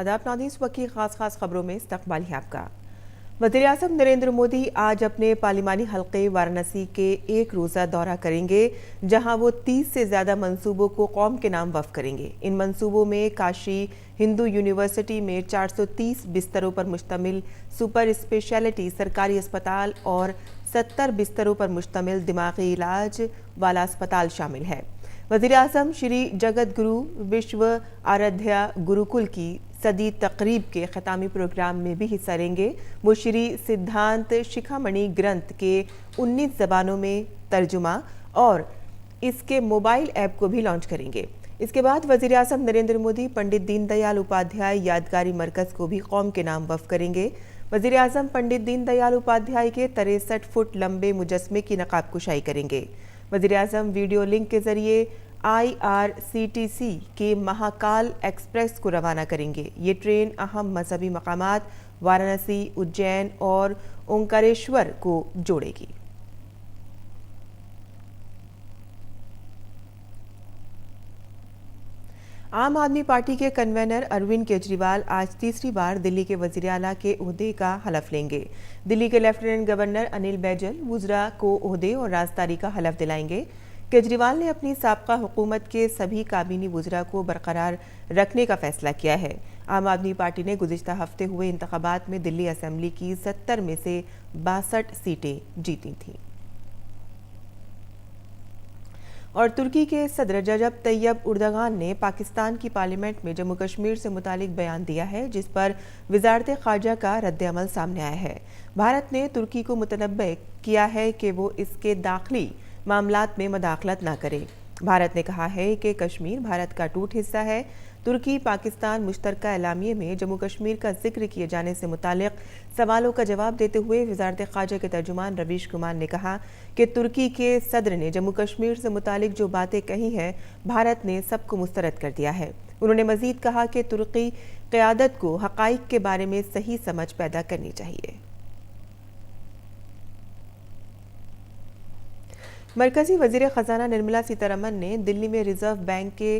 आदाब नाज़रीन, इस वक्त की खास खबरों में इस्तकबाल है आपका। वज़ीर आज़म नरेंद्र मोदी आज अपने पार्लिमानी हल्के वाराणसी के एक रोज़ा दौरा करेंगे, जहां वो 30 से ज़्यादा मंसूबों को कौम के नाम वफ़ करेंगे। इन मंसूबों में काशी हिंदू यूनिवर्सिटी में 430 बिस्तरों पर मुश्तमिल सुपर स्पेशलिटी सरकारी अस्पताल और 70 बिस्तरों पर मुश्तमिल दिमागी इलाज वाला अस्पताल शामिल है। वज़ीर आज़म श्री जगत गुरु विश्व आराध्या गुरुकुल की सदी तकरीब के ख़ितामी प्रोग्राम में भी हिस्सा लेंगे। वो श्री सिद्धांत शिखामणि ग्रंथ के 19 ज़बानों में तर्जुमा और इसके मोबाइल ऐप को भी लॉन्च करेंगे। इसके बाद वज़ीर आज़म नरेंद्र मोदी पंडित दीनदयाल उपाध्याय यादगारी मरकज़ को भी कौम के नाम वफ़ करेंगे। वज़ीर आज़म पंडित दीनदयाल उपाध्याय के 63 फुट लंबे मुजस्मे की नकाब कुशाई करेंगे। वज़ीर आज़म वीडियो लिंक के ज़रिए IRCTC के महाकाल एक्सप्रेस को रवाना करेंगे। ये ट्रेन अहम मजहबी मकामात वाराणसी, उज्जैन और ओंकारेश्वर को जोड़ेगी। आम आदमी पार्टी के कन्वेनर अरविंद केजरीवाल आज तीसरी बार दिल्ली के वज़ीर आला के ओहदे का हलफ लेंगे। दिल्ली के लेफ्टिनेंट गवर्नर अनिल बैजल वुज़रा को ओहदे और राजदारी का हलफ दिलाएंगे। केजरीवाल ने अपनी साबका हुकूमत के सभी काबीनी वुज़रा को बरकरार रखने का फैसला किया है। आम आदमी पार्टी ने गुज़िश्ता हफ्ते हुए इंतखाबात में दिल्ली असेंबली की 70 में से 62 सीटें जीती थीं। और तुर्की के सदर रजब तैयब उर्दगान ने पाकिस्तान की पार्लियामेंट में जम्मू कश्मीर से मुतालिक बयान दिया है, जिस पर वज़ारत ख़ारजा का रद्द-ए-अमल सामने आया है। भारत ने तुर्की को मुतनब्बे किया है कि वो इसके दाखिली मामलात में मदाखलत न करे। भारत ने कहा है कि कश्मीर भारत का टूट हिस्सा है। तुर्की पाकिस्तान मुश्तरका एलामिये में जम्मू कश्मीर का जिक्र किए जाने से मुतालिक सवालों का जवाब देते हुए वज़ारत ख़ारजा के तर्जुमान रवीश कुमार ने कहा कि तुर्की के सदर ने जम्मू कश्मीर से मुतालिक जो बातें कही हैं, भारत ने सबको मुस्तरद कर दिया है। उन्होंने मज़ीद कहा कि तुर्की क़यादत को हक़ाइक़ के बारे में सही समझ पैदा करनी चाहिए। मरकज़ी वज़ीर ख़ज़ाना निर्मला सीतारमन ने दिल्ली में रिज़र्व बैंक के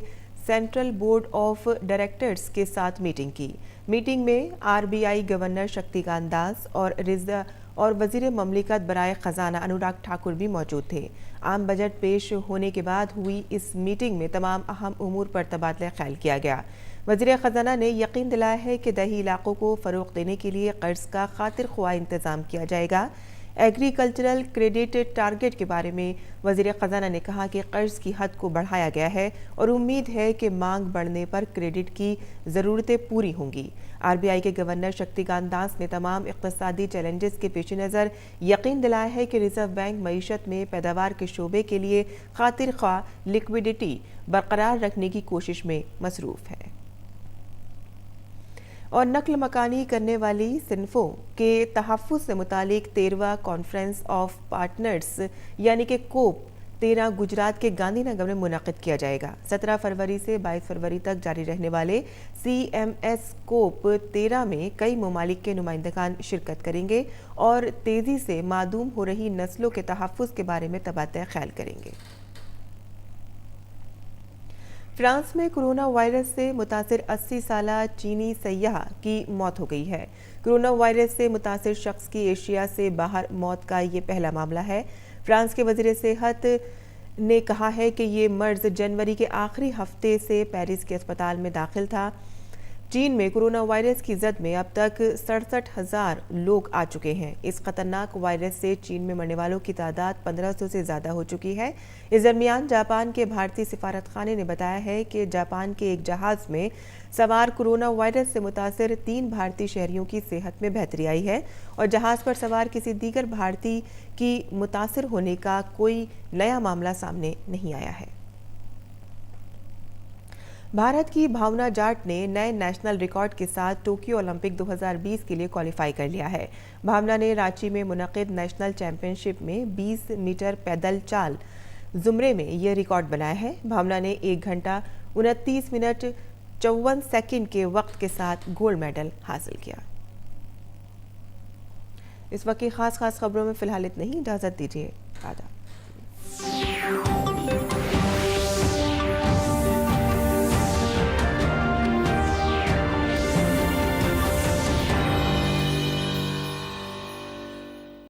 सेंट्रल बोर्ड ऑफ डायरेक्टर्स के साथ मीटिंग की। मीटिंग में RBI गवर्नर शक्तिकांत दास और वज़ीर ममलिकत बराए ख़ज़ाना अनुराग ठाकुर भी मौजूद थे। आम बजट पेश होने के बाद हुई इस मीटिंग में तमाम अहम उमूर पर तबादला ख्याल किया गया। वज़ीर ख़ज़ाना ने यकीन दिलाया है कि दही इलाकों को फ़रोग़ देने के लिए कर्ज़ का खातिर ख्वाह इंतज़ाम किया जाएगा। एग्रीकल्चरल क्रेडिट टारगेट के बारे में वज़ीर ख़ज़ाना ने कहा कि कर्ज़ की हद को बढ़ाया गया है और उम्मीद है कि मांग बढ़ने पर क्रेडिट की ज़रूरतें पूरी होंगी। RBI के गवर्नर शक्तिकांत दास ने तमाम इक़्तिसादी चैलेंजेस के पेश नज़र यकीन दिलाया है कि रिज़र्व बैंक मईशत में पैदावार के शोबे के लिए खातिर ख्वाह लिक्विडिटी बरकरार रखने की कोशिश में मसरूफ़ है। और नकल मकानी करने वाली सिन्फ़ों के तहफ़्फ़ुज़ से मुतालिक 13वां कॉन्फ्रेंस ऑफ पार्टनर्स यानी कि कोप 13 गुजरात के गांधी नगर में मुनक़िद किया जाएगा। 17 फरवरी से 22 फरवरी तक जारी रहने वाले CMS कोप 13 में कई ममालिक के नुमाइंदगान शिरकत करेंगे और तेज़ी से मादूम हो रही नस्लों के तहफ़्फ़ुज़ के बारे में तबादला ख्याल करेंगे। फ्रांस में कोरोना वायरस से मुतासिर 80 साला चीनी सय्याह की मौत हो गई है। कोरोना वायरस से मुतासिर शख्स की एशिया से बाहर मौत का ये पहला मामला है। फ्रांस के वज़ीर सेहत ने कहा है कि ये मर्ज़ जनवरी के आखिरी हफ्ते से पेरिस के अस्पताल में दाखिल था। चीन में कोरोना वायरस की जद में अब तक 67,000 लोग आ चुके हैं। इस खतरनाक वायरस से चीन में मरने वालों की तादाद 1500 से ज़्यादा हो चुकी है। इस दरमियान जापान के भारतीय सिफारत खाने ने बताया है कि जापान के एक जहाज़ में सवार कोरोना वायरस से मुतासिर 3 भारतीय शहरियों की सेहत में बेहतरी आई है और जहाज़ पर सवार किसी दीगर भारतीय की मुतासिर होने का कोई नया मामला सामने नहीं आया है। भारत की भावना जाट ने नए नेशनल रिकॉर्ड के साथ टोक्यो ओलंपिक 2020 के लिए क्वालिफाई कर लिया है। भावना ने रांची में मुनक़िद नेशनल चैंपियनशिप में 20 मीटर पैदल चाल ज़ुमरे में यह रिकॉर्ड बनाया है। भावना ने 1 घंटा 29 मिनट 54 सेकंड के वक्त के साथ गोल्ड मेडल हासिल किया। इस वक्त की खास खबरों में फ़िलहाल इतना ही। इजाज़त दीजिए। आदाब।